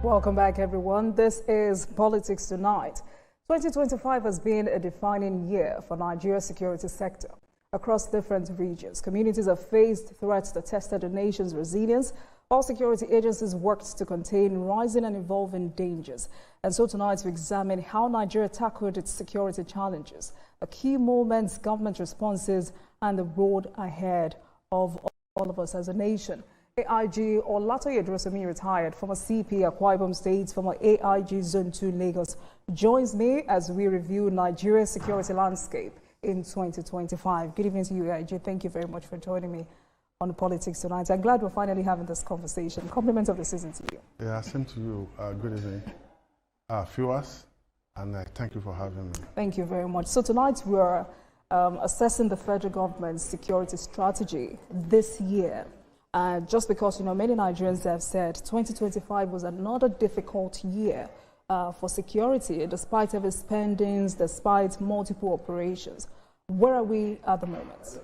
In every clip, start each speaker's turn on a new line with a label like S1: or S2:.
S1: Welcome back, everyone. This is Politics Tonight. 2025 has been a defining year for Nigeria's security sector. Across different regions, communities have faced threats that tested the nation's resilience, while security agencies worked to contain rising and evolving dangers. And so tonight we examine how Nigeria tackled its security challenges, the key moments, government responses, and the road ahead of all of us as a nation. AIG Olatoye Drosomi, retired, former CP Akwa Ibom State, former AIG Zone 2 Lagos, joins me as we review Nigeria's security landscape in 2025. Good evening to you, AIG. Thank you very much for joining me on Politics Tonight. I'm glad we're finally having this conversation. Compliments of the season to you.
S2: Yeah, same to you. Good evening, viewers, and thank you for having me. Thank
S1: you very much. So tonight we're assessing the federal government's security strategy this year. Just because, many Nigerians have said 2025 was another difficult year for security, despite heavy spendings, despite multiple operations. Where are we at the moment?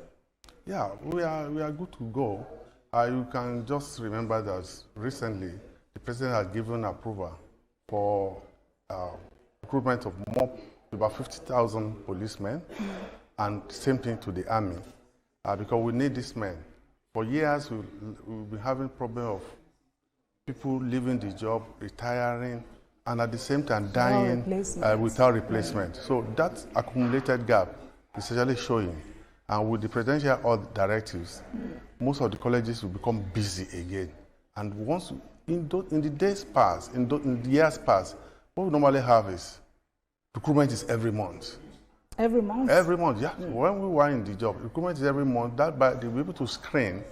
S2: Yeah, we are good to go. You can just remember that recently the president has given approval for recruitment of about 50,000 policemen, and same thing to the army, because we need these men. For years, we've been having problem of people leaving the job, retiring, and at the same time dying without replacement. So that accumulated gap is actually showing. And with the presidential directives, most of the colleges will become busy again. And once in the days past, in the years past, what we normally have is recruitment is every month.
S1: Every month?
S2: Every month, yeah. When we were in the job, recruitment is every month. That by they'll be able to screen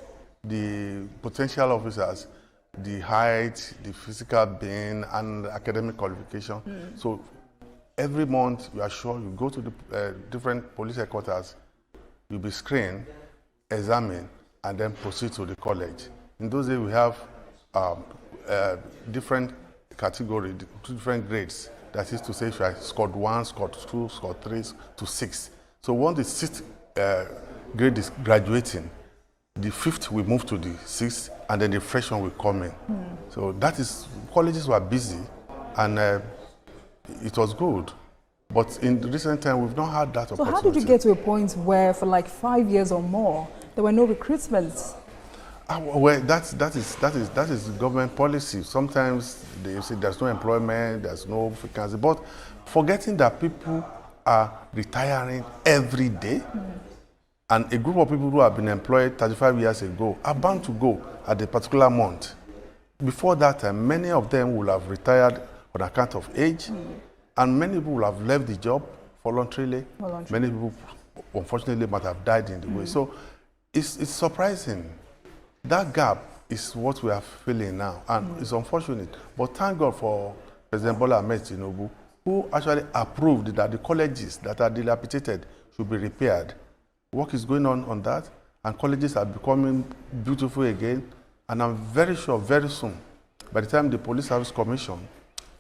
S2: the potential officers, the height, the physical being, and academic qualification. So every month, you are sure you go to the different police headquarters, you'll be screened, examined, and then proceed to the college. In those days, we have different categories, different grades. That is to say, if I scored 1, scored 2, scored 3 to 6. So once the 6th grade is graduating, the 5th will move to the 6th, and then the freshman will come in. So that is, colleges were busy, and it was good. But in recent time, we've not had that opportunity.
S1: So how did you get to a point where, for like 5 years or more, there were no recruitments?
S2: Well, that is government policy. Sometimes they say there's no employment, there's no vacancy, but forgetting that people are retiring every day, and a group of people who have been employed 35 years ago are bound to go at a particular month. Before that time, many of them will have retired on account of age, and many people will have left the job voluntarily. Many people, unfortunately, might have died in the way. So it's surprising. That gap is what we are feeling now, and it's unfortunate. But thank God for President Bola Ahmed Tinubu, who actually approved that the colleges that are dilapidated should be repaired. Work is going on that, and colleges are becoming beautiful again. And I'm very sure very soon, by the time the Police Service Commission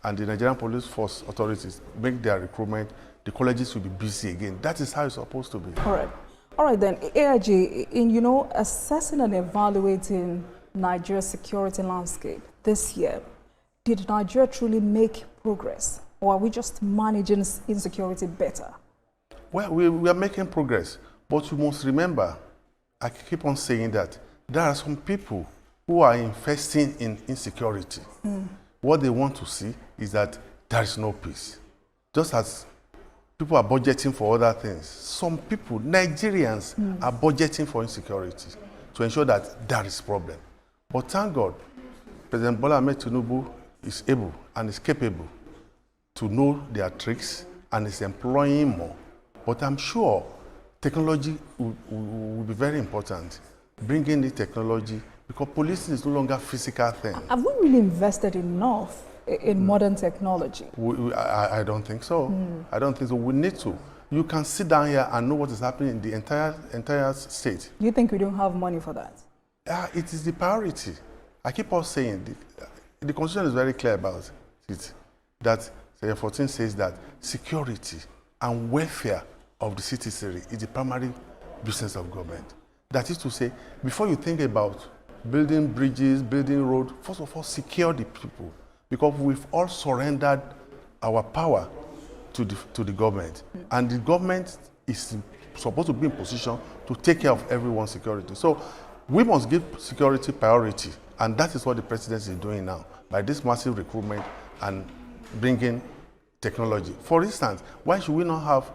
S2: and the Nigerian Police Force authorities make their recruitment, the colleges will be busy again. That is how it's supposed to be.
S1: All right then, AIG, in assessing and evaluating Nigeria's security landscape this year, did Nigeria truly make progress, or are we just managing insecurity better?
S2: Well, we are making progress, but you must remember, I keep on saying that there are some people who are investing in insecurity. What they want to see is that there is no peace. Just as people are budgeting for other things, some people, Nigerians, are budgeting for insecurity to ensure that there is problem. But thank God, President Bola Ahmed Tinubu is able and is capable to know their tricks and is employing more. But I'm sure technology will be very important. Bringing the technology, because policing is no longer a physical thing.
S1: Have we really invested enough in modern technology?
S2: I don't think so. I don't think so. We need to. You can sit down here and know what is happening in the entire state.
S1: Do you think we don't have money for that?
S2: It is the priority. I keep on saying, the Constitution is very clear about it, that Section 14 says that security and welfare of the citizenry is the primary business of government. That is to say, before you think about building bridges, building roads, first of all, secure the people. because we've all surrendered our power to the government. And the government is supposed to be in position to take care of everyone's security. So we must give security priority, and that is what the president is doing now by this massive recruitment and bringing technology. For instance, why should we not have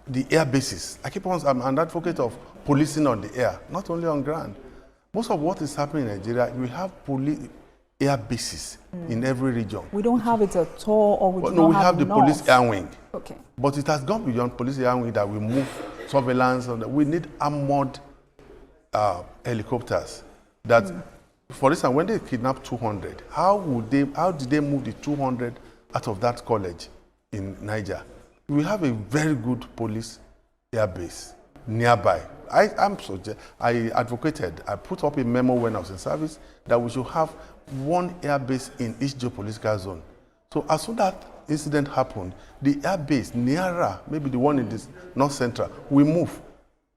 S2: the air bases? I keep on, I'm an advocate of policing on the air, not only on ground. Most of what is happening in Nigeria, we have air bases in every region.
S1: We don't have it at all, or we
S2: we have the police air wing.
S1: Okay.
S2: But it has gone beyond police air wing that we move surveillance. We need armored helicopters. That, for instance, when they kidnap 200, how did they move the 200 out of that college in Niger? We have a very good police air base nearby. I advocated, I put up a memo when I was in service that we should have one air base in each geopolitical zone. So as soon as that incident happened, the air base nearer, maybe the one in the north central, we move.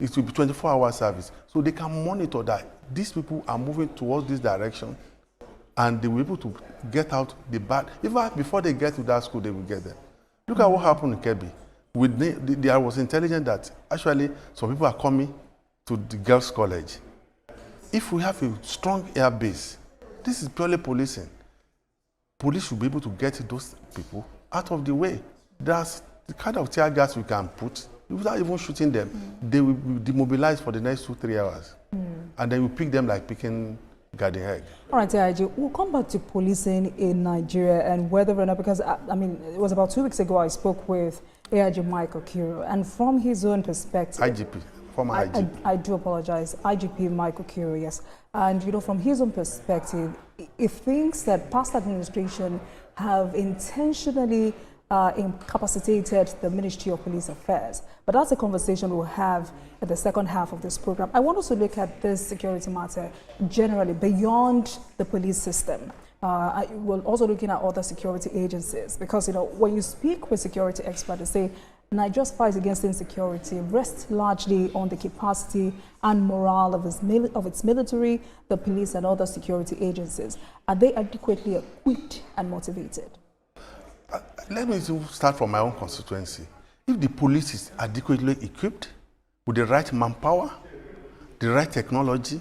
S2: It will be 24-hour service. So they can monitor that these people are moving towards this direction, and they will be able to get out the bad. Even before they get to that school, they will get there. Look at what happened in Kebbi. There was intelligence that actually some people are coming to the girls' college. If we have a strong air base, this is purely policing. Police should be able to get those people out of the way. There's the kind of tear gas we can put without even shooting them. They will be demobilized for the next 2-3 hours. And then we pick them like picking garden egg.
S1: All right, AIG, we'll come back to policing in Nigeria and whether or not, because I mean, it was about 2 weeks ago I spoke with AIG Michael Kiro, and from his own perspective,
S2: IGP, former IGP.
S1: I do apologize, IGP Michael Kiro, yes. And you know, from his own perspective, he thinks that past administration have intentionally incapacitated the Ministry of Police Affairs. But that's a conversation we'll have at the second half of this program. I want us to look at this security matter generally beyond the police system. We're also looking at other security agencies, because you know, when you speak with security experts, they say Nigeria's fight against insecurity rests largely on the capacity and morale of its military, the police, and other security agencies. Are they adequately equipped and motivated?
S2: Let me start from my own constituency. If the police is adequately equipped with the right manpower, the right technology,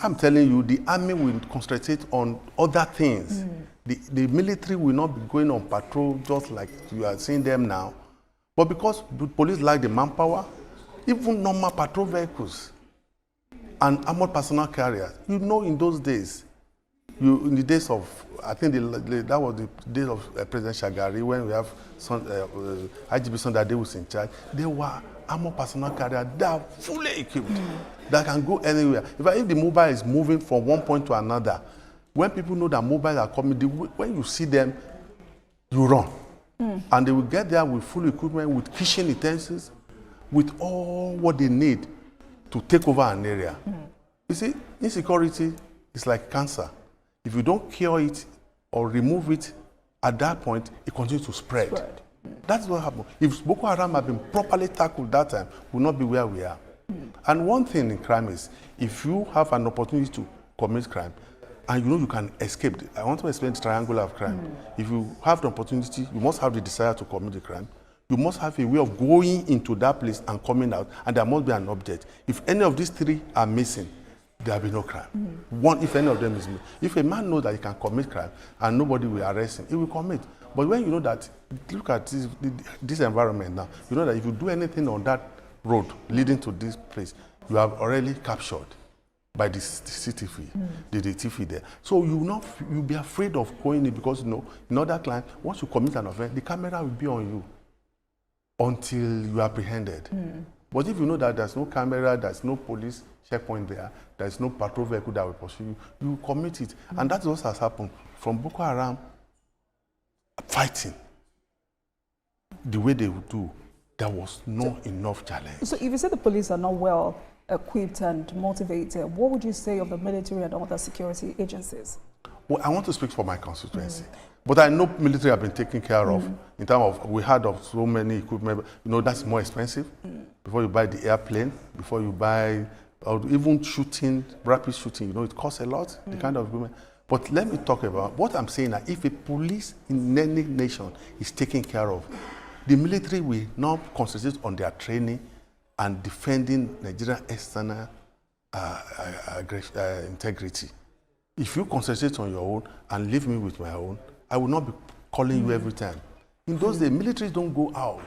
S2: I'm telling you, the army will concentrate on other things. The military will not be going on patrol just like you are seeing them now. But because the police lack the manpower, even normal patrol vehicles and armored personnel carriers, you know, in those days, in the days of, I think that was the days of President Shagari, when we have IGP Sunday was in charge, they were armored personnel carriers that are fully equipped, that can go anywhere. If the mobile is moving from one point to another, when people know that mobiles are coming, when you see them, you run. And they will get there with full equipment, with kitchen utensils, with all what they need to take over an area. You see, insecurity is like cancer. If you don't cure it or remove it, at that point, it continues to spread. That's what happened. If Boko Haram had been properly tackled that time, we would not be where we are. And one thing in crime is, if you have an opportunity to commit crime, and you know you can escape, I want to explain the triangle of crime. If you have the opportunity, you must have the desire to commit the crime. You must have a way of going into that place and coming out, and there must be an object. If any of these three are missing, there will be no crime. One, if any of them is missing. If a man knows that he can commit crime and nobody will arrest him, he will commit. But when you know that, look at this environment now, you know that if you do anything on that road leading to this place, you have already captured by the CTV, the TV there. So you'll be afraid of going in, because you know, in other clients, once you commit an offense, the camera will be on you until you are apprehended. But if you know that there's no camera, there's no police checkpoint there, there's no patrol vehicle that will pursue you, you commit it. And that's what has happened from Boko Haram fighting the way they would do. There was not enough challenge. So
S1: if you say the police are not well equipped and motivated, what would you say of the military and other security agencies?
S2: Well, I want to speak for my constituency. But I know military have been taken care of in terms of, we had of so many equipment, you know, that's more expensive. Before you buy the airplane, before you buy, or even shooting, rapid shooting, you know, it costs a lot, the kind of equipment. But let me talk about what I'm saying. That if a police in any nation is taken care of, the military will now concentrate on their training and defending Nigerian external integrity. If you concentrate on your own and leave me with my own, I will not be calling you every time. In those days, militaries don't go out.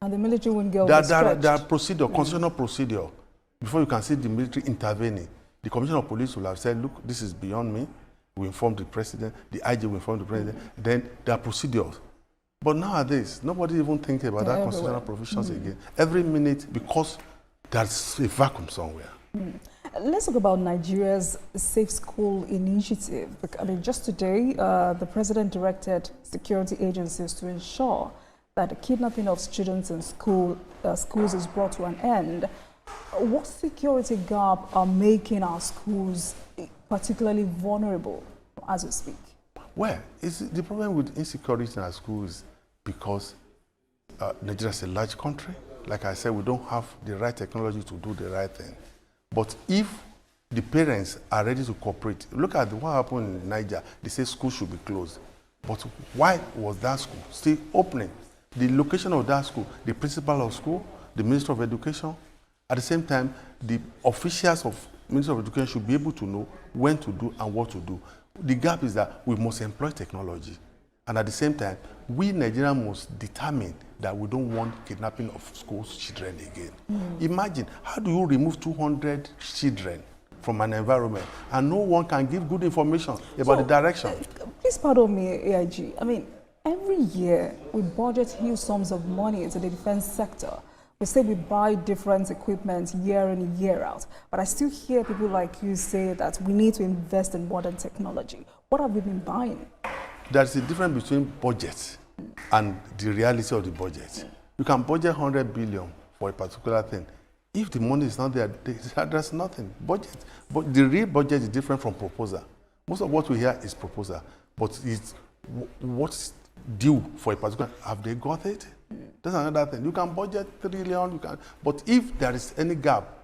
S1: And the military won't go
S2: There are procedure, constitutional procedure. Before you can see the military intervening, the commissioner of police will have said, look, this is beyond me. We inform the president, the IG will inform the president. Then there are procedures. But nowadays, nobody even thinks about that constitutional provisions again. Every minute, because there's a vacuum somewhere.
S1: Let's talk about Nigeria's Safe School initiative. I mean, just today, the president directed security agencies to ensure that the kidnapping of students in schools is brought to an end. What security gap are making our schools particularly vulnerable as we speak?
S2: Well, the problem with insecurity in our schools because Nigeria is a large country. Like I said, we don't have the right technology to do the right thing. But if the parents are ready to cooperate, look at what happened in Niger. They say school should be closed. But why was that school still opening? The location of that school, the principal of school, the Minister of Education, at the same time, the officials of Minister of Education should be able to know when to do and what to do. The gap is that we must employ technology. And at the same time, we Nigerians must determine that we don't want kidnapping of school children again. Imagine, how do you remove 200 children from an environment and no one can give good information about the direction?
S1: Please pardon me, AIG. I mean, every year we budget huge sums of money into the defense sector. We say we buy different equipment year in, year out, but I still hear people like you say that we need to invest in modern technology. What have we been buying?
S2: There's a difference between budget and the reality of the budget. You can budget 100 billion for a particular thing. If the money is not there, there's nothing. Budget. But the real budget is different from proposal. Most of what we hear is proposal, but it's what's due for a particular. Have they got it? That's another thing. You can budget 3 trillion, but if there is any gap,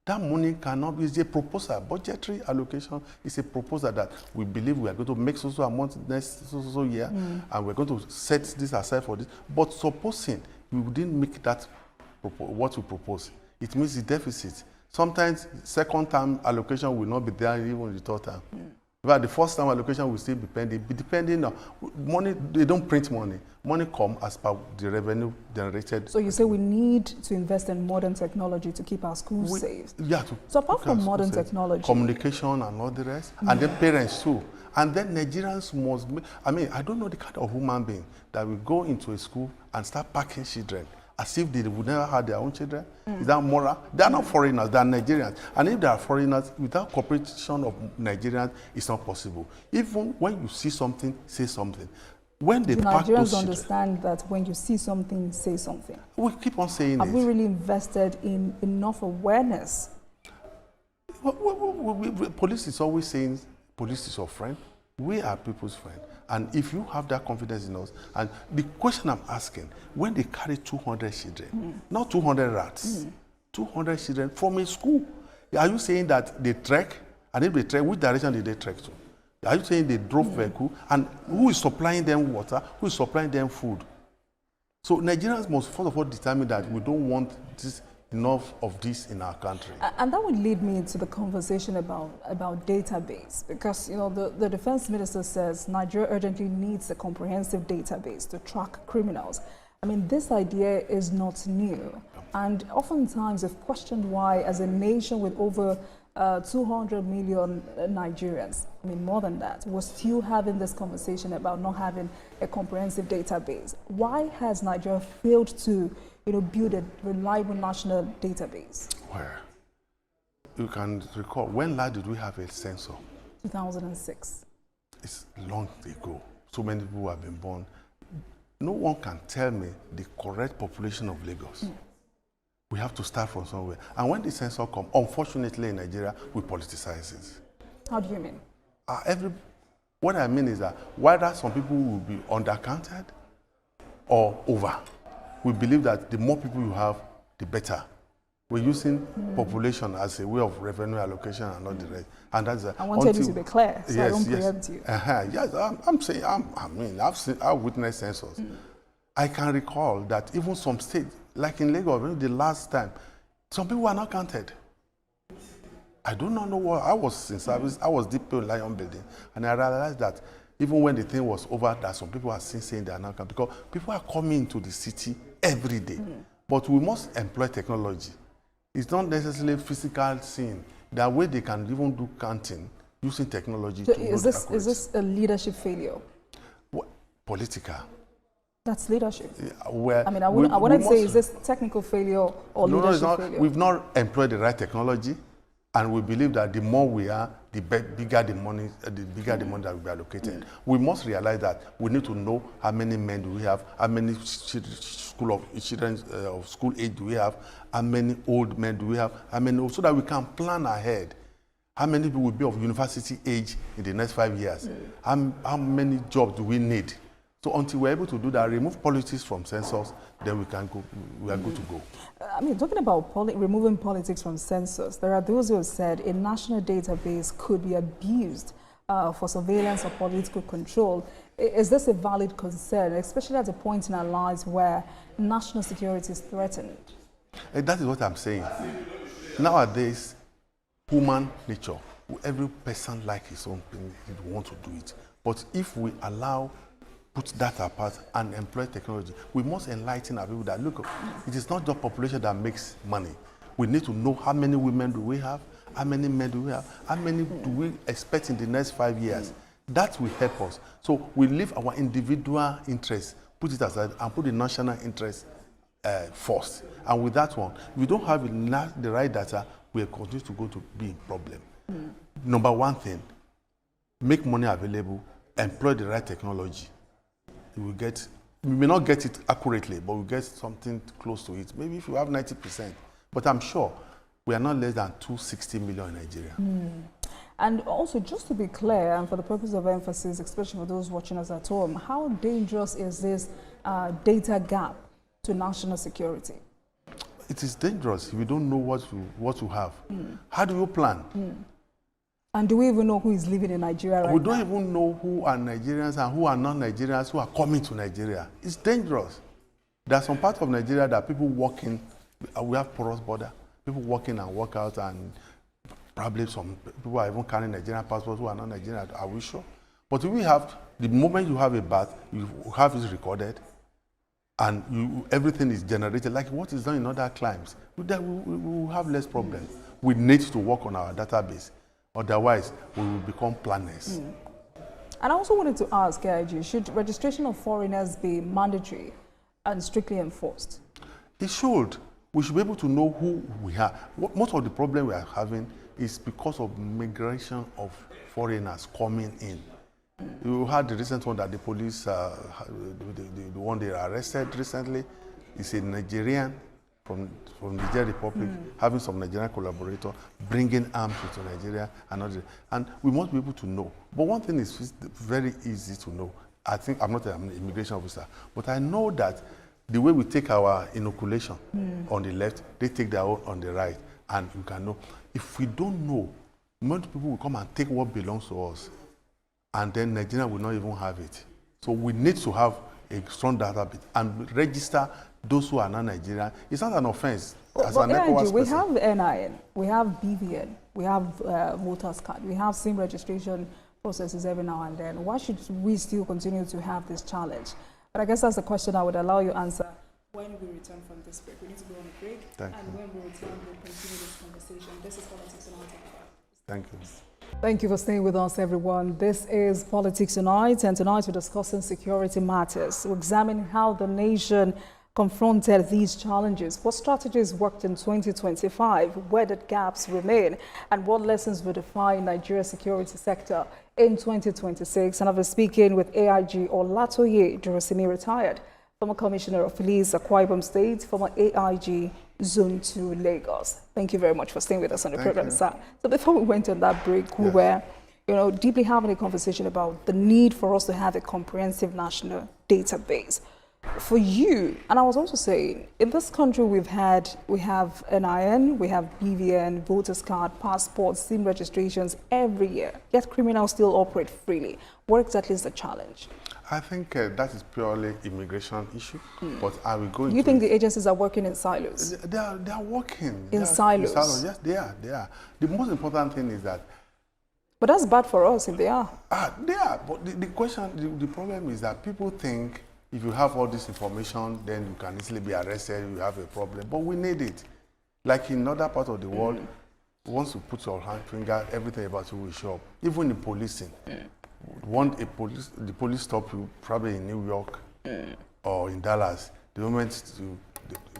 S2: that money cannot be. It's a proposal. Budgetary allocation is a proposal that we believe we are going to make so amount next so year, and we're going to set this aside for this. But supposing we didn't make that what we propose, it means the deficit. Sometimes second term allocation will not be there even the third term. But the first time allocation will still be pending. Depending on money, they don't print money. Money comes as per the revenue generated. So
S1: you say we need to invest in modern technology to keep our schools safe.
S2: Yeah.
S1: So apart from modern technology,
S2: communication and all the rest, and then parents too. And then Nigerians must. I mean, I don't know the kind of human being that will go into a school and start packing children as if they would never have their own children. Is that moral? They are not foreigners, they are Nigerians. And if they are foreigners, without cooperation of Nigerians, it's not possible. Even when you see something, say something. When they pack those
S1: Nigerians understand that when you see something, say something.
S2: We keep on saying
S1: Have we really invested in enough awareness?
S2: Police is always saying, police is your friend. We are people's friend. And if you have that confidence in us, and the question I'm asking, when they carry 200 children, not 200 rats, 200 children from a school, are you saying that they trek? And if they trek, which direction did they trek to? Are you saying they drove vehicle? And who is supplying them water? Who is supplying them food? So Nigerians must first of all determine that we don't want this enough of this in our country.
S1: And that would lead me to the conversation about database, because the defense minister says Nigeria urgently needs a comprehensive database to track criminals. I mean, this idea is not new, and oftentimes I've questioned why, as a nation with over 200 million Nigerians, I mean more than that, we're still having this conversation about not having a comprehensive database. Why has Nigeria failed to build a reliable national database?
S2: Well, you can recall, when last did we have a census?
S1: 2006.
S2: It's long ago. So many people have been born. No one can tell me the correct population of Lagos. We have to start from somewhere. And when the census comes, unfortunately in Nigeria, we politicize it.
S1: How do you mean?
S2: What I mean is that whether some people will be undercounted or over, we believe that the more people you have, the better. We're using population as a way of revenue allocation and not the rest. And that's
S1: I wanted you to be clear, so I don't preempt you.
S2: Yes, I'm saying, I've witnessed census. I can recall that even some states, like in Lagos, the last time, some people were not counted. I do not know what, I was in service, I was deep in Lion Building, and I realized that even when the thing was over, that some people are still saying they are not counted, because people are coming into the city every day. But we must employ technology. It's not necessarily physical seeing. That way they can even do counting using technology.
S1: So is this a leadership failure?
S2: Political.
S1: That's leadership.
S2: Where
S1: I mean, I wouldn't say is this technical failure or leadership failure.
S2: We've not employed the right technology, and we believe that the more we are, the bigger the money that will be allocated. We must realize that we need to know how many men do we have, how many children of school age do we have, how many old men do we have, how many, so that we can plan ahead. How many people will be of university age in the next 5 years? How many jobs do we need? So until we're able to do that, remove politics from census, then we are good to go.
S1: I mean, talking about removing politics from census, there are those who have said a national database could be abused for surveillance or political control. Is this a valid concern, especially at a point in our lives where national security is threatened?
S2: That is what I'm saying. Nowadays, human nature, every person likes his own thing, he wants to do it. But if we put that apart and employ technology, we must enlighten our people that, look, it is not the population that makes money. We need to know how many women do we have, how many men do we have, how many do we expect in the next 5 years. That will help us. So we leave our individual interests, put it aside, and put the national interest first. And with that one, if we don't have the right data, we will continue to go to be a problem. Number one thing, make money available, employ the right technology. We may not get it accurately, but we'll get something close to it. Maybe if you have 90%. But I'm sure we are not less than 260 million in Nigeria.
S1: And also, just to be clear, and for the purpose of emphasis, especially for those watching us at home, how dangerous is this data gap to national security?
S2: It is dangerous if we don't know what to have. How do you plan?
S1: And do we even know who is living in Nigeria right now?
S2: We don't even know who are Nigerians and who are non-Nigerians who are coming to Nigeria. It's dangerous. There are some parts of Nigeria that people walk in, we have porous border. People walk in and walk out, and probably some people are even carrying Nigerian passports who are not Nigerian. Are we sure? But if we have, the moment you have a birth, you have it recorded, and everything is generated, like what is done in other climes, we will have less problems. We need to work on our database. Otherwise, we will become planners.
S1: And I also wanted to ask, AIG, should registration of foreigners be mandatory and strictly enforced?
S2: It should. We should be able to know who we are. Most of the problem we are having is because of migration of foreigners coming in. You had the recent one that the police, the one they arrested recently, is a Nigerian from Niger Republic, having some Nigerian collaborator, bringing arms into Nigeria, and we must be able to know. But one thing is very easy to know. I think I'm not an immigration officer, but I know that the way we take our inoculation on the left, they take their own on the right, and you can know. If we don't know, most people will come and take what belongs to us, and then Nigeria will not even have it. So we need to have a strong database and register those who are not Nigerian. It's not an offense.
S1: But AIG, we have NIN, we have BVN, we have voters card, we have SIM registration processes every now and then. Why should we still continue to have this challenge? But I guess that's the question I would allow you to answer when we return from this break. We need to go on a break. When we return, we'll continue this conversation. This is Politics Tonight.
S2: Thank you.
S1: Thank you for staying with us, everyone. This is Politics Tonight, and tonight we're discussing security matters. We're examining how the nation confronted these challenges, what strategies worked in 2025, where did gaps remain, and what lessons will define Nigeria's security sector in 2026. And I've been speaking with AIG Olatoye Durosimi, retired former Commissioner of Police, Akwa Ibom State, former AIG Zone 2 Lagos. Thank you very much for staying with us on the program, sir. So before we went on that break, we were deeply having a conversation about the need for us to have a comprehensive national database. For you, and I was also saying, in this country we have NIN, we have BVN, voters card, passports, SIM registrations every year, yet criminals still operate freely. What exactly is the challenge?
S2: I think that is purely immigration issue, but I will go into
S1: Do you think the agencies are working in silos?
S2: They are working.
S1: In silos?
S2: Yes, they are. The most important thing is that.
S1: But that's bad for us if they are.
S2: They are, but the problem is that people think if you have all this information, then you can easily be arrested, you have a problem. But we need it. Like in other parts of the world, once you put your finger, everything about you will show up. Even in policing. The police stop you probably in New York or in Dallas. The moment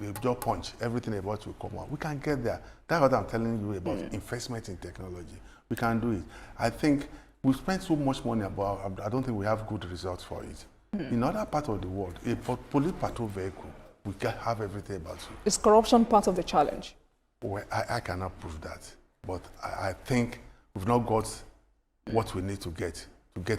S2: they just punch, everything about you will come out. We can get there. That's what I'm telling you about investment in technology. We can do it. I think we spend so much money about. I don't think we have good results for it. In other parts of the world, a police patrol vehicle, we can have everything about you.
S1: Is corruption part of the challenge?
S2: Well, I cannot prove that, but I think we've not got what we need to get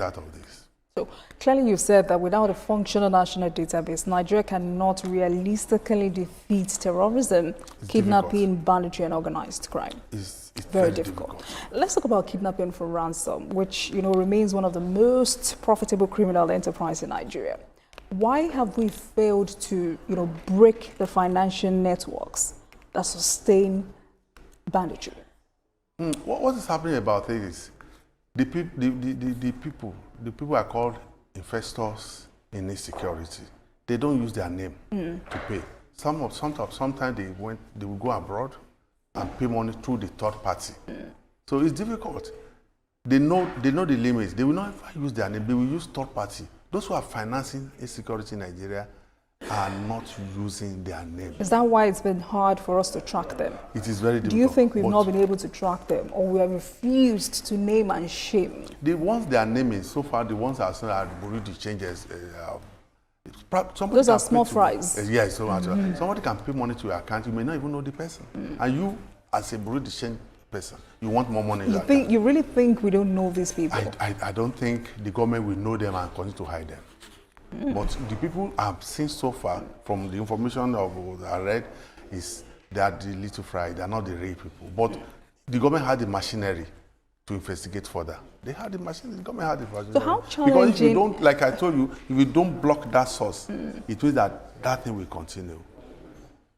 S2: out of this. So
S1: clearly you've said that without a functional national database, Nigeria cannot realistically defeat terrorism, kidnapping, banditry, and organized crime.
S2: It's
S1: very difficult. Let's talk about kidnapping for ransom, which remains one of the most profitable criminal enterprise in Nigeria. Why have we failed to break the financial networks that sustain banditry?
S2: What is happening about it is the people are called investors in insecurity. They don't use their name to pay. Sometimes they will go abroad and pay money through the third party. So it's difficult. They know the limits. They will not use their name. They will use third party. Those who are financing insecurity in Nigeria are not using their name.
S1: Is that why it's been hard for us to track them?
S2: It is very difficult.
S1: Do you think we've not been able to track them, or we have refused to name and shame?
S2: The ones they are naming so far, the ones that are Burundi changes.
S1: Those are small fries.
S2: Yes, somebody can pay money to your account. You may not even know the person, and you, as a Burundi change person, you want more money.
S1: You really think we don't know these people?
S2: I don't think the government will know them and continue to hide them. But the people I've seen so far, from the information I read, is they are the little fry. They are not the real people. But the government had the machinery to investigate further. They had the machinery. The government had the machinery.
S1: So how challenging?
S2: Because if you don't, like I told you, if you don't block that source, it means that thing will continue.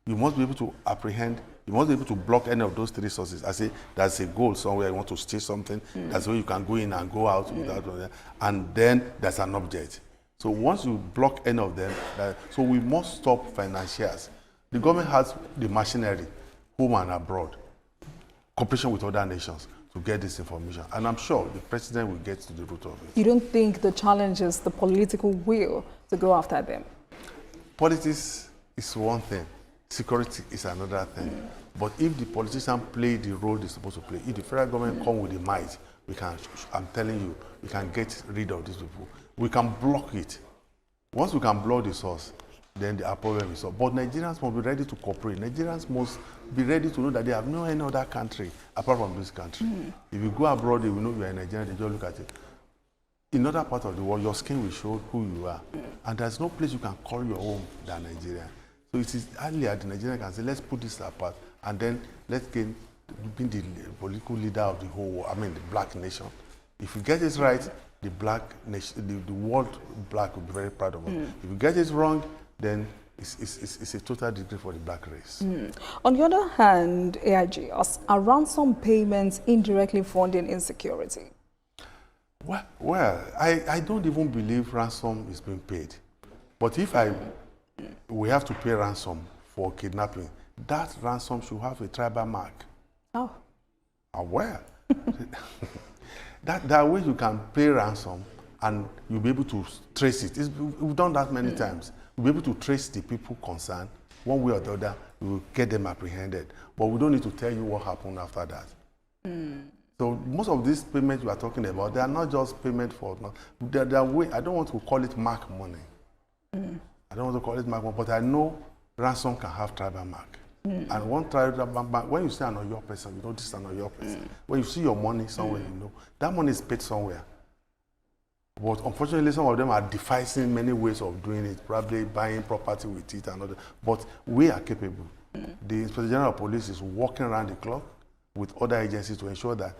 S2: You must be able to apprehend. You must be able to block any of those three sources. I say there's a goal somewhere. You want to steal something. That's where you can go in and go out without, and then there's an object. So once you block any of them, so we must stop financiers. The government has the machinery, home and abroad, cooperation with other nations to get this information. And I'm sure the president will get to the root of it.
S1: You don't think the challenge is the political will to go after them?
S2: Politics is one thing. Security is another thing. But if the politicians play the role they're supposed to play, if the federal government come with the might, we can, I'm telling you, we can get rid of these people. We can block it. Once we can block the source, then our problem is solved. But Nigerians must be ready to cooperate. Nigerians must be ready to know that they have no any other country apart from this country. If you go abroad, they will know you are a Nigerian, they just look at it. In other parts of the world, your skin will show who you are. And there's no place you can call your home than Nigeria. So it is earlier the Nigerian can say, let's put this apart, and then let's be the political leader of the whole world, the black nation. If you get it right, the black nation, the world black will be very proud of us. If you get it wrong, then it's a total degree for the black race.
S1: On the other hand, AIG, are ransom payments indirectly funding insecurity?
S2: Well, I don't even believe ransom is being paid. But if we have to pay ransom for kidnapping, that ransom should have a tribal mark.
S1: Oh.
S2: Well. That way you can pay ransom and you'll be able to trace it. We've done that many times. We'll be able to trace the people concerned. One way or the other, we will get them apprehended. But we don't need to tell you what happened after that. So most of these payments you are talking about, they are not just payment for, they're way, I don't want to call it mark money. I don't want to call it mark money, but I know ransom can have tribal mark. And one tribal mark, when you say an Oyo person, you know this is an Oyo person. When you see your money somewhere, you know, that money is paid somewhere. But unfortunately, some of them are devising many ways of doing it, probably buying property with it and other. But we are capable. The Inspector General of Police is working around the clock with other agencies to ensure that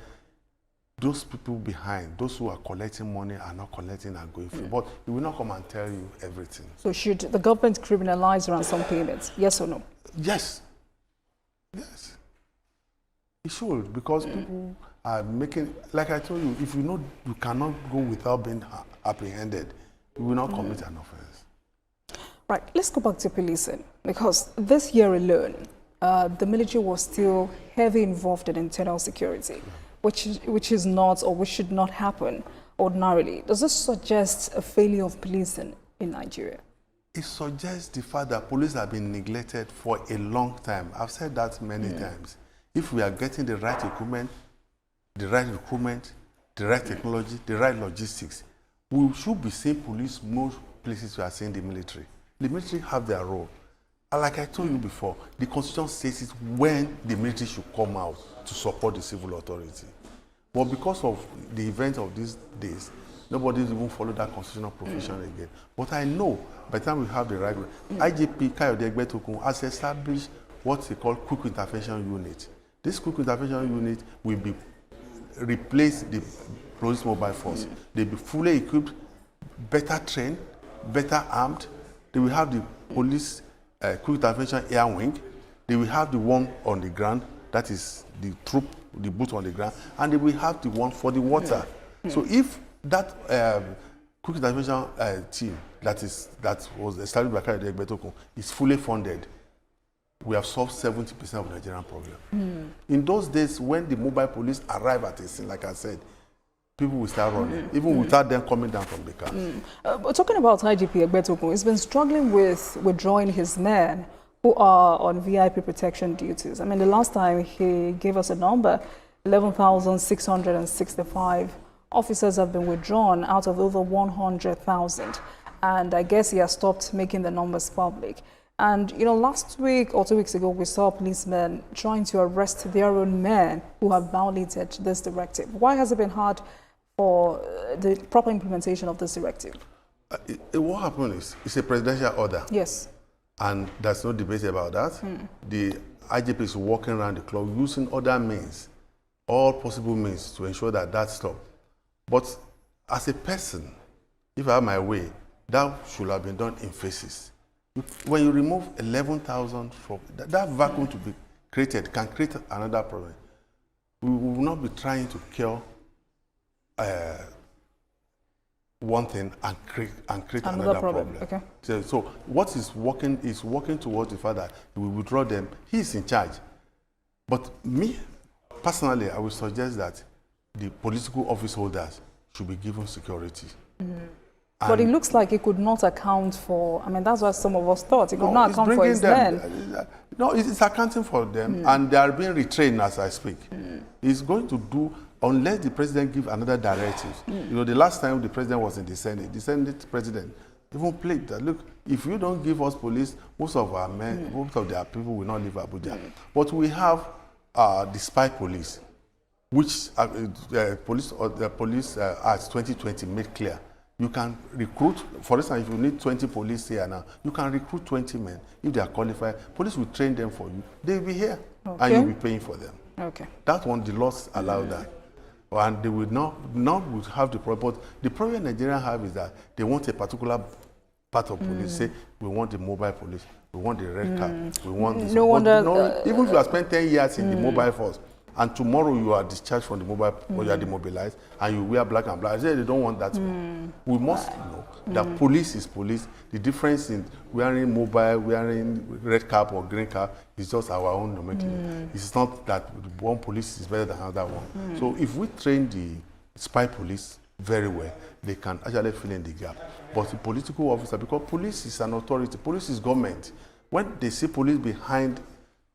S2: those people behind, those who are collecting money are not collecting and going free. But he will not come and tell you everything. So
S1: should the government criminalize ransom payments? Yes or no?
S2: Yes. Yes. It should, because people are making, like I told you, if you know you cannot go without being apprehended, you will not commit an offense.
S1: Right, let's go back to policing, because this year alone, the military was still heavily involved in internal security, which is not, or which should not happen ordinarily. Does this suggest a failure of policing in Nigeria?
S2: It suggests the fact that police have been neglected for a long time. I've said that many times. If we are getting the right equipment, the right recruitment, the right technology, the right logistics, we should be seeing police most places we are seeing the military. The military have their role. And like I told you before, the Constitution says it when the military should come out to support the civil authority. But because of the events of these days, nobody even follow that constitutional provision again. But I know by the time we have the right way, IGP Kayode Egbetokun has established what they call quick intervention unit. This quick intervention unit will be replace the police mobile force. They'll be fully equipped, better trained, better armed. They will have the police quick intervention air wing. They will have the one on the ground, that is the troop, the boot on the ground, and they will have the one for the water. So if that quick intervention team that was established by Kayode Egbetokun is fully funded, we have solved 70% of Nigerian problem. In those days, when the mobile police arrive at a scene, like I said, people will start running, even without them coming down from the car.
S1: But talking about IGP Egbetokun, he's been struggling with withdrawing his men who are on VIP protection duties. I mean, the last time he gave us a number, 11,665 officers have been withdrawn out of over 100,000. And I guess he has stopped making the numbers public. And, you know, last week or 2 weeks ago, we saw policemen trying to arrest their own men who have violated this directive. Why has it been hard for the proper implementation of this directive?
S2: What happened is, it's a presidential order.
S1: Yes.
S2: And there's no debate about that. The IGP is working around the clock using other means, all possible means to ensure that that stops. But as a person, if I have my way, that should have been done in phases. When you remove 11,000 from that vacuum to be created can create another problem. We will not be trying to cure one thing and create another problem.
S1: Okay.
S2: So what is working towards the fact that we withdraw them. He is in charge. But me, personally, I would suggest that the political office holders should be given security.
S1: But it looks like it could not account for, I mean, that's what some of us thought. It could not account for his men.
S2: No, it's accounting for them, and they are being retrained as I speak. It's going to do, unless the president gives another directive. You know, the last time the president was in the Senate president even played that, look, if you don't give us police, most of our men, most of their people will not leave Abuja. But we have the spy police, which police Act 2020 made clear. You can recruit, for instance, if you need 20 police here now, you can recruit 20 men. If they are qualified, police will train them for you. They will be here, and you'll be paying for them. Okay. That one, the laws allow that. And they will not have the problem. But the problem Nigerians have is that they want a particular part of police. Say, we want the mobile police, we want the red car, we want this. No wonder. Even if you have spent 10 years in the mobile force, and tomorrow you are discharged from the mobile, or you are demobilized, and you wear black and black. I say they don't want that. We must know that police is police. The difference in wearing mobile, wearing red cap or green cap is just our own nomenclature. It's not that one police is better than another one. So if we train the spy police very well, they can actually fill in the gap. But the political officer, because police is an authority, police is government. When they see police behind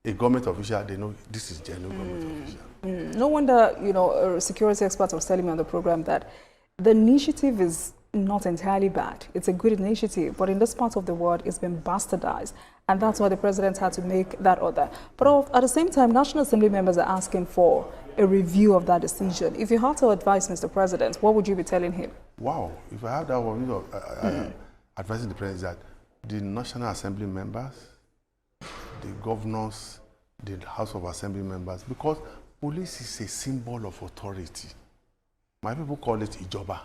S2: a government official, they know this is genuine government official. No
S1: wonder, you know, a security expert was telling me on the program that the initiative is not entirely bad. It's a good initiative, but in this part of the world, it's been bastardized. And that's why the president had to make that order. But at the same time, National Assembly members are asking for a review of that decision. If you had to advise Mr. President, what would you be telling him?
S2: Wow, if I have that one, advising the president that the National Assembly members, the governors, the House of Assembly members, because police is a symbol of authority. My people call it Ijoba.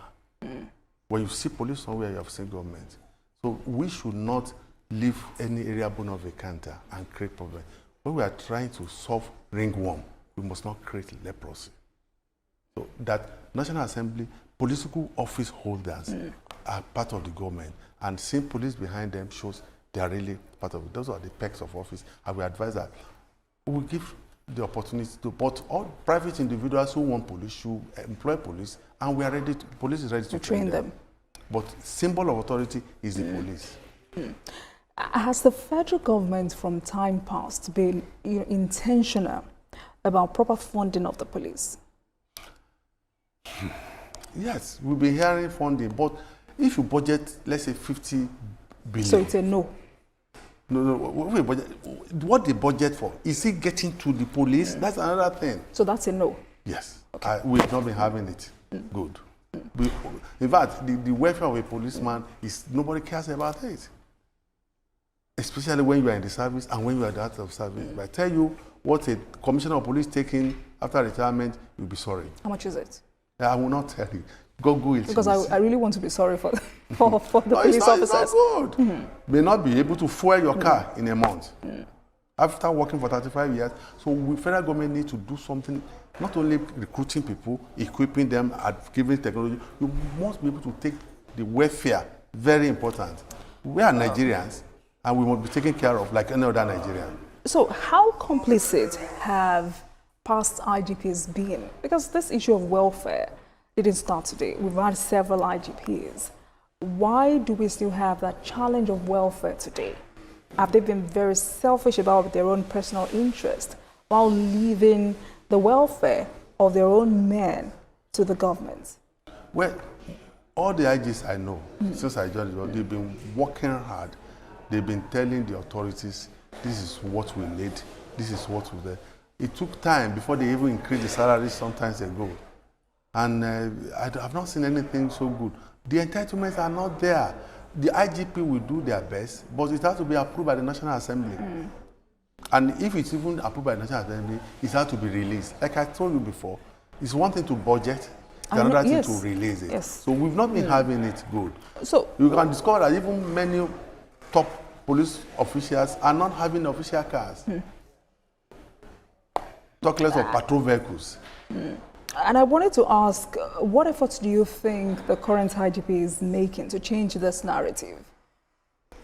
S2: When you see police somewhere, you have seen government. So we should not leave any area bone of a canter and create problems. When we are trying to solve ringworm, we must not create leprosy. So that National Assembly, political office holders are part of the government, and seeing police behind them shows they are really part of it. Those are the perks of office. I will advise that we give the opportunity to, but all private individuals who want police should employ police, and we are ready to, police is ready to train them. But symbol of authority is the police.
S1: Has the federal government from time past been intentional about proper funding of the police?
S2: Yes, we've been hearing funding, but if you budget, let's say 50 billion.
S1: So it's a no.
S2: No, what they budget for, is it getting to the police? That's another thing.
S1: So that's a no?
S2: Yes. Okay. We've not been having it. Good. In fact, the welfare of a policeman is, nobody cares about it. Especially when you are in the service and when you are out of service. If I tell you what a commissioner of police taking after retirement, you'll be sorry.
S1: How much is it?
S2: I will not tell you. Go it.
S1: Because I really want to be sorry for the police officers.
S2: It's not good. May not be able to fuel your car in a month. After working for 35 years, so we federal government need to do something, not only recruiting people, equipping them, giving technology. You must be able to take the welfare, very important. We are Nigerians, and we must be taken care of like any other Nigerian.
S1: So how complicit have past IGPs been? Because this issue of welfare didn't start today. We've had several IGPs. Why do we still have that challenge of welfare today? Have they been very selfish about their own personal interest while leaving the welfare of their own men to the government?
S2: Well, all the IGs I know, since I joined, they've been working hard. They've been telling the authorities, this is what we need, this is what we need. It took time before they even increased the salaries sometimes ago. And I've not seen anything so good. The entitlements are not there. The IGP will do their best, but it has to be approved by the National Assembly. And if it's even approved by the National Assembly, it has to be released. Like I told you before, it's one thing to budget, it's another thing to release it.
S1: Yes.
S2: So we've not been having it good.
S1: So
S2: you can discover that even many top police officials are not having official cars. Talk less of patrol vehicles.
S1: And I wanted to ask, what efforts do you think the current IGP is making to change this narrative?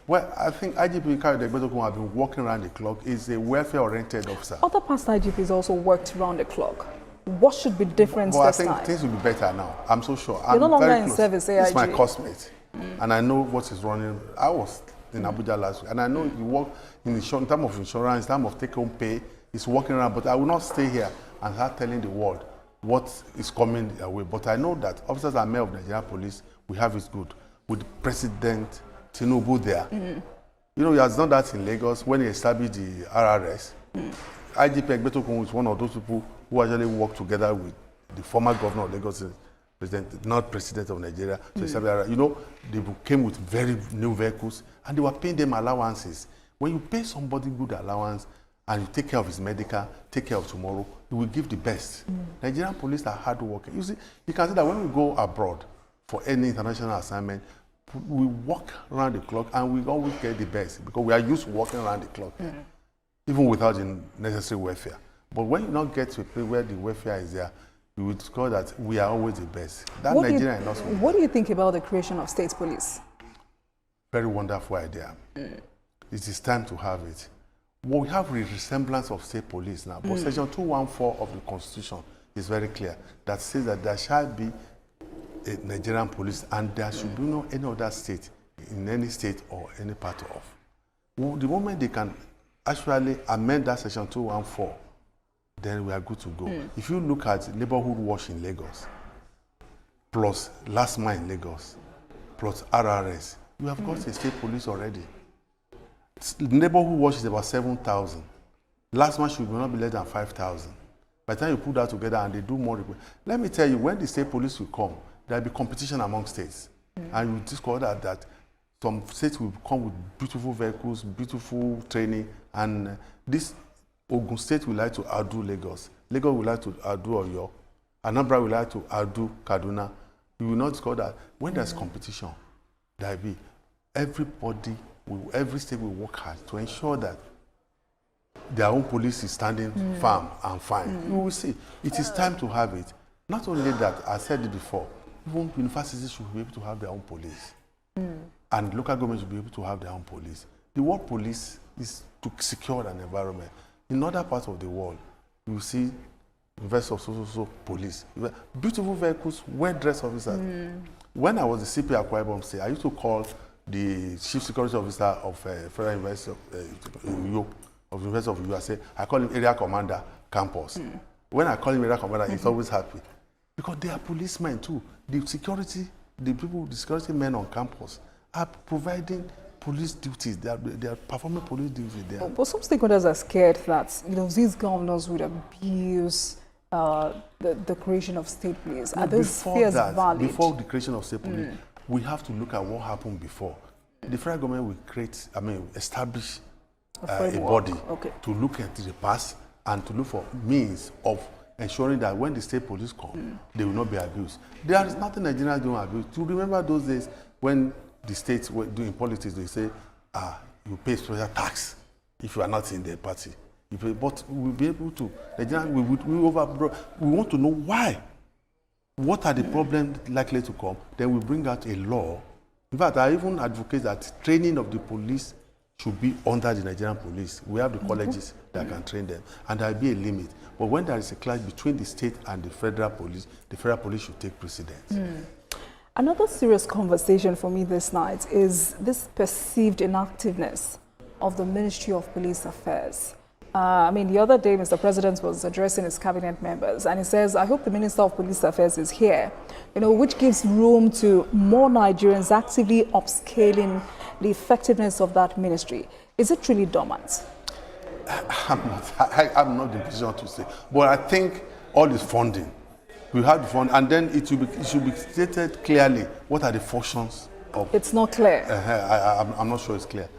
S2: Well, I think IGP Kayode Egbetokun have been working around the clock. He's a welfare-oriented officer.
S1: Other past IGPs also worked around the clock. What should be different this time?
S2: I think things will be better now. I'm so sure.
S1: You're no longer in service, AIG.
S2: He's my cosmate. And I know what is running. I was in Abuja last week, and I know he work in terms of insurance, in terms of take-home pay. He's working around, but I will not stay here and start telling the world what is coming away. But I know that officers and men of Nigerian police, we have it good. With President Tinubu there. You know, he has done that in Lagos when he established the RRS. IGP Egbetokun is one of those people who actually worked together with the former governor of Lagos, not president of Nigeria. So you know, they came with very new vehicles and they were paying them allowances. When you pay somebody good allowance and you take care of his medical, take care of tomorrow, you will give the best. Nigerian police are hard working. You see, you can see that when we go abroad for any international assignment, we work around the clock and we always get the best because we are used to working around the clock, even without the necessary welfare. But when you not get to a place where the welfare is there, you will discover that we are always the best. That Nigeria is not so bad.
S1: What do you think about the creation of state police?
S2: Very wonderful idea. It is time to have it. Well, we have a resemblance of state police now, but Section 214 of the Constitution is very clear that says that there shall be a Nigerian police and there should be no any other state in any state or any part of. Well, the moment they can actually amend that Section 214, then we are good to go. If you look at neighborhood watch in Lagos, plus last mile in Lagos, plus RRS, you have got a state police already. Neighborhood watch is about 7,000. Last month should not be less than 5,000. By the time you put that together and they do more, let me tell you, when the state police will come, there will be competition among states. And you discover that some states will come with beautiful vehicles, beautiful training, and this Ogun State will like to outdo Lagos. Lagos will like to outdo Oyo. Anambra will like to outdo Kaduna. You will not discover that when there's competition, there will be every state will work hard to ensure that their own police is standing firm and fine. We will see. It is time to have it. Not only that, I said it before, even universities should be able to have their own police. And local governments should be able to have their own police. The word police is to secure an environment. In other parts of the world, you see University of so police. Beautiful vehicles, well-dressed officers. When I was the CP at Akwa Ibom State, I used to call the chief security officer of Federal University of University of USA. I call him area commander campus. When I call him area commander, he's always happy because they are policemen too. The security men on campus are providing police duties. They are performing police duties there.
S1: But some stakeholders are scared that these governors would abuse the creation of state police. Are those fears valid?
S2: Before the creation of state police, we have to look at what happened before. The federal government will establish a body to look at the past and to look for means of ensuring that when the state police come, they will not be abused. There is nothing Nigerians don't abuse. To remember those days when the states were doing politics, they say, you pay special tax if you are not in the party. But we'll be able to, we want to know why. What are the problems likely to come? Then we bring out a law. In fact, I even advocate that training of the police should be under the Nigerian police. We have the colleges that can train them, and there will be a limit. But when there is a clash between the state and the federal police should take precedence.
S1: Another serious conversation for me this night is this perceived inactiveness of the Ministry of Police Affairs. The other day, Mr. President was addressing his cabinet members, and he says, I hope the Minister of Police Affairs is here, which gives room to more Nigerians actively upscaling the effectiveness of that ministry. Is it truly dormant?
S2: I'm not in a position to say, but I think all is funding. We have the fund, and then it should be stated clearly what are the functions of.
S1: It's not clear.
S2: I'm not sure it's clear,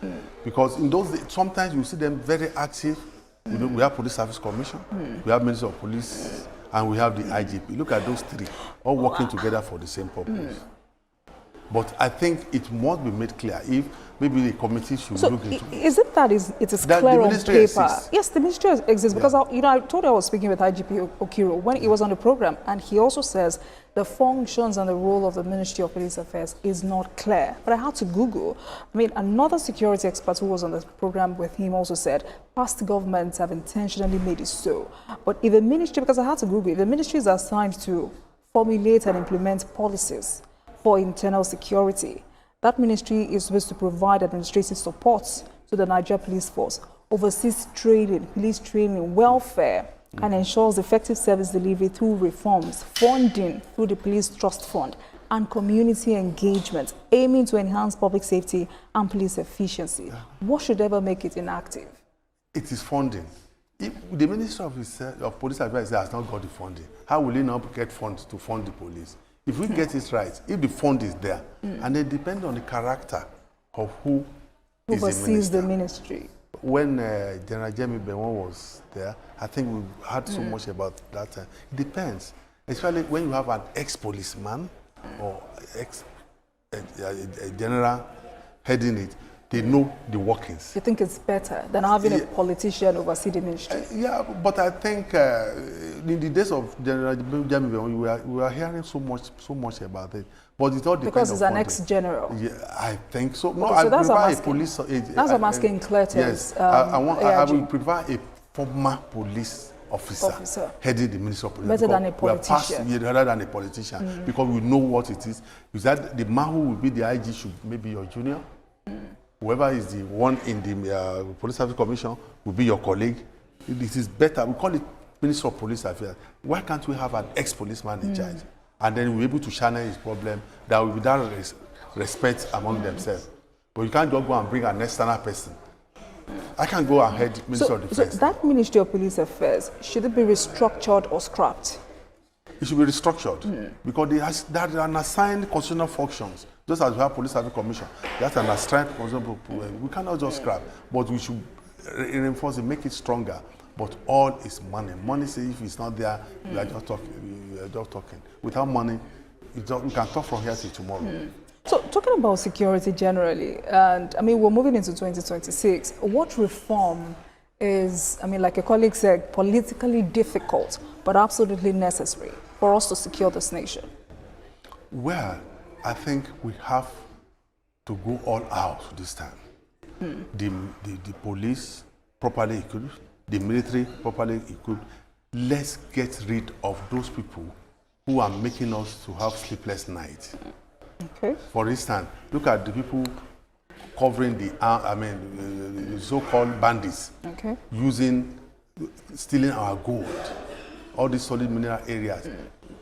S2: because in those days, sometimes you see them very active. We have Police Service Commission, we have Minister of Police, and we have the IGP. Look at those three, all working together for the same purpose. But I think it must be made clear if maybe the committee should look into it.
S1: Is it that it is clear on paper? Exists. Yes, the ministry exists because I told you I was speaking with IGP Okiro when he was on the program, and he also says the functions and the role of the Ministry of Police Affairs is not clear. But I had to Google. Another security expert who was on the program with him also said past governments have intentionally made it so. But if the ministry, because I had to Google, if the ministry is assigned to formulate and implement policies for internal security, that ministry is supposed to provide administrative support to the Nigeria Police Force, oversees training, police training, welfare, and ensures effective service delivery through reforms, funding through the Police Trust Fund, and community engagement, aiming to enhance public safety and police efficiency. What should ever make it inactive?
S2: It is funding. If the Minister of Police Affairs has not got the funding, how will he not get funds to fund the police? If we get it right, if the fund is there, and they depend on the character of who
S1: oversees the ministry.
S2: When General Jemi Bewon was there, I think we heard so much about that. It depends, especially when you have an ex-policeman or a general heading it. They know the workings.
S1: You think it's better than having a politician oversee the ministry?
S2: But I think in the days of General Jami Bewon, we were hearing so much about it. But it all depends
S1: because he's an ex-general.
S2: Yeah, I think so. No,
S1: okay, so that's what I'm asking Claire.
S2: Yes, I will prefer a former police officer heading the Ministry of Police.
S1: Better than a politician.
S2: Rather than a politician, because we know what it is. Is that the man who will be the IG should maybe your junior? Whoever is the one in the Police Service Commission will be your colleague. It is better. We call it Minister of Police Affairs. Why can't we have an ex-policeman in charge? And then we're able to channel his problem. That will be that respect among themselves. But you can't just go and bring an external person. I can go ahead, Minister of Defense.
S1: So that Ministry of Police Affairs, should it be restructured or scrapped?
S2: It should be restructured because they are an assigned constitutional functions. Just as we have Police Service Commission, that's an assigned constitutional. We cannot just scrap, but we should reinforce it, make it stronger. But all is money. Money, say if it's not there, you are just talking. You are just talking. Without money, we can talk from here till tomorrow.
S1: So, talking about security generally, and I mean, we're moving into 2026. What reform is, I mean, like a colleague said, politically difficult, but absolutely necessary for us to secure this nation?
S2: Well, I think we have to go all out this time. The police properly equipped, the military properly equipped. Let's get rid of those people who are making us to have sleepless nights.
S1: Okay.
S2: For instance, look at the people covering the so-called bandits, stealing our gold, all these solid mineral areas.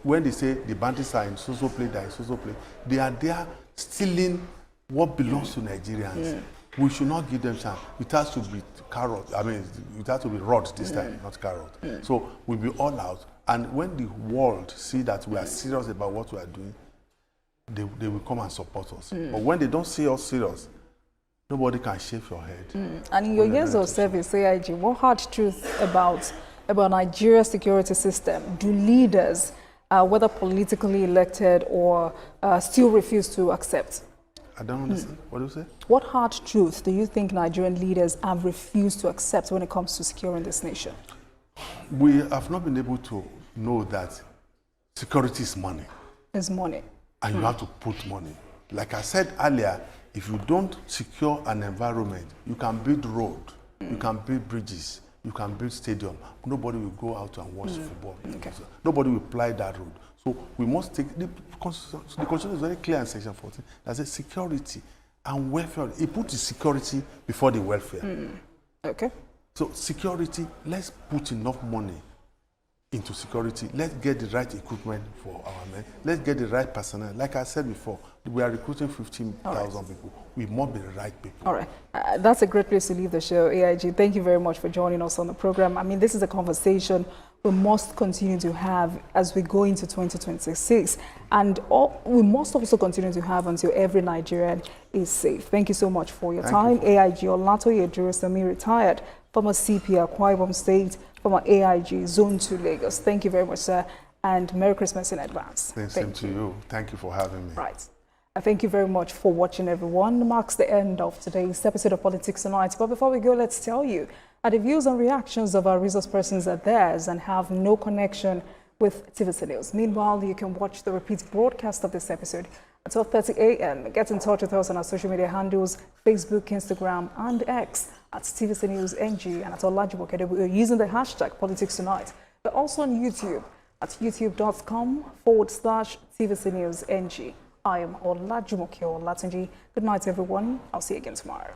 S2: When they say the bandits are in so-so place, they are in so-so place, they are there stealing what belongs to Nigerians. We should not give them chance. It has to be carrot. I mean, it has to be rod this time, not carrot. So we'll be all out. And when the world see that we are serious about what we are doing, they will come and support us. But when they don't see us serious, nobody can shake your head.
S1: And in your years of service, AIG, what hard truth about Nigeria's security system do leaders, whether politically elected or still refuse to accept?
S2: I don't understand. What do you say?
S1: What hard truth do you think Nigerian leaders have refused to accept when it comes to securing this nation?
S2: We have not been able to know that security is money.
S1: It's money.
S2: And you have to put money. Like I said earlier, if you don't secure an environment, you can build road, you can build bridges, you can build stadium. Nobody will go out and watch football. Okay. So nobody will ply that road. So we must take the Constitution is very clear in Section 14 that says security and welfare. It puts the security before the welfare.
S1: Okay.
S2: So security, let's put enough money into security. Let's get the right equipment for our men. Let's get the right personnel. Like I said before, we are recruiting 15,000 people. We must be the right people. All
S1: right. That's a great place to leave the show, AIG. Thank you very much for joining us on the program. I mean, this is a conversation we must continue to have as we go into 2026. And we must also continue to have until every Nigerian is safe. Thank you so much for your time. AIG Olatoye Durosami, retired, former CP Akwa Ibom State, former AIG Zone 2 Lagos. Thank you very much, sir, and Merry Christmas in advance.
S2: Same to you. Thank you for having me.
S1: Right. Thank you very much for watching, everyone. Marks the end of today's episode of Politics Tonight. But before we go, let's tell you that the views and reactions of our resource persons are theirs and have no connection with TVC News. Meanwhile, you can watch the repeat broadcast of this episode at 12:30 a.m. Get in touch with us on our social media handles, Facebook, Instagram, and X at TVC News NG and at Olajumoke. We're using the hashtag Politics Tonight. We're also on YouTube at youtube.com/TVC News NG. I am Olajumoke Olatunji. Good night, everyone. I'll see you again tomorrow.